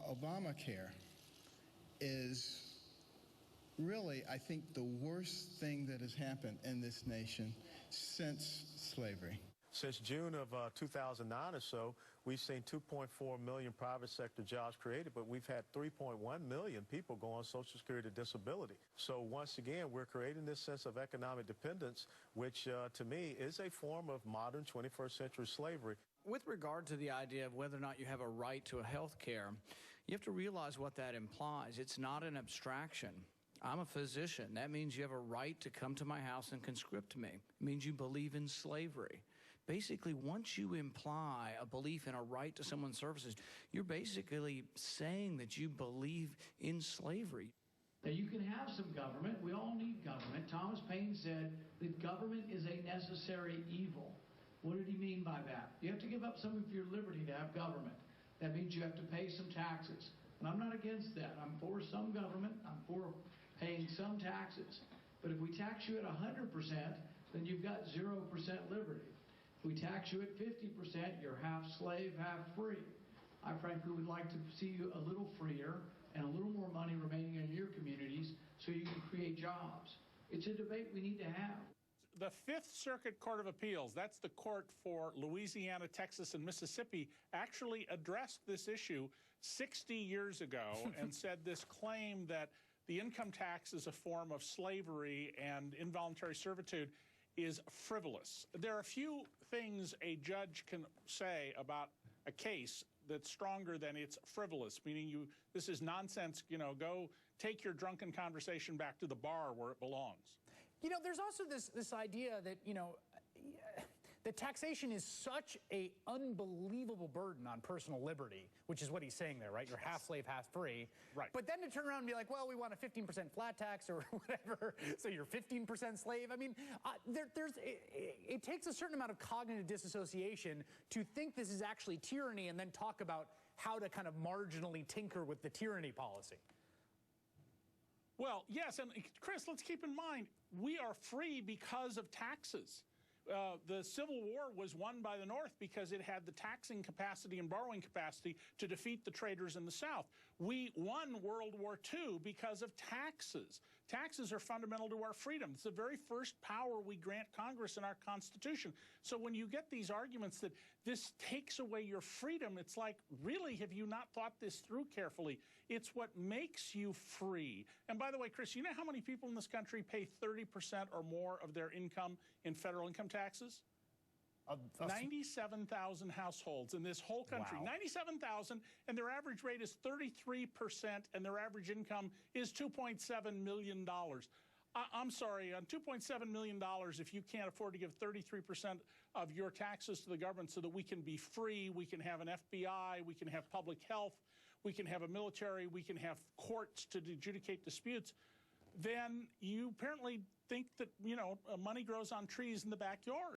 Obamacare is really, I think, the worst thing that has happened in this nation since slavery. Since June of 2009 or so, we've seen 2.4 million private sector jobs created, but we've had 3.1 million people go on Social Security disability. So once again, we're creating this sense of economic dependence, which to me is a form of modern 21st century slavery. With regard to the idea of whether or not you have a right to health care, you have to realize what that implies. It's not an abstraction. I'm a physician. That means you have a right to come to my house and conscript me. It means you believe in slavery. Basically, once you imply a belief in a right to someone's services, you're basically saying that you believe in slavery. Now, you can have some government. We all need government. Thomas Paine said that government is a necessary evil. What did he mean by that? You have to give up some of your liberty to have government. That means you have to pay some taxes. And I'm not against that. I'm for some government. I'm for paying some taxes. But if we tax you at 100%, then you've got 0% liberty. If we tax you at 50%, you're half slave, half free. I frankly would like to see you a little freer and a little more money remaining in your communities so you can create jobs. It's a debate we need to have. The Fifth Circuit Court of Appeals, that's the court for Louisiana, Texas, and Mississippi, actually addressed this issue 60 years ago and said this claim that the income tax is a form of slavery and involuntary servitude is frivolous. There are a few things a judge can say about a case that's stronger than it's frivolous, meaning this is nonsense, go take your drunken conversation back to the bar where it belongs. There's also this idea that, that taxation is such an unbelievable burden on personal liberty, which is what he's saying there, right? You're half slave, half free. Right. But then to turn around and be like, well, we want a 15% flat tax or whatever, so you're 15% slave. I mean, it takes a certain amount of cognitive disassociation to think this is actually tyranny and then talk about how to kind of marginally tinker with the tyranny policy. Well, yes, and Chris, let's keep in mind, we are free because of taxes. The Civil War was won by the North because it had the taxing capacity and borrowing capacity to defeat the traders in the South. We won World War II because of taxes. Taxes are fundamental to our freedom. It's the very first power we grant Congress in our Constitution. So when you get these arguments that this takes away your freedom, it's like, really, have you not thought this through carefully? It's what makes you free. And by the way, Chris, you know how many people in this country pay 30% or more of their income in federal income taxes? 97,000 households in this whole country. Wow. 97,000, and their average rate is 33%, and their average income is $2.7 million. I'm sorry, on $2.7 million, if you can't afford to give 33% of your taxes to the government so that we can be free, we can have an FBI, we can have public health, we can have a military, we can have courts to adjudicate disputes, then you apparently think that, money grows on trees in the backyard.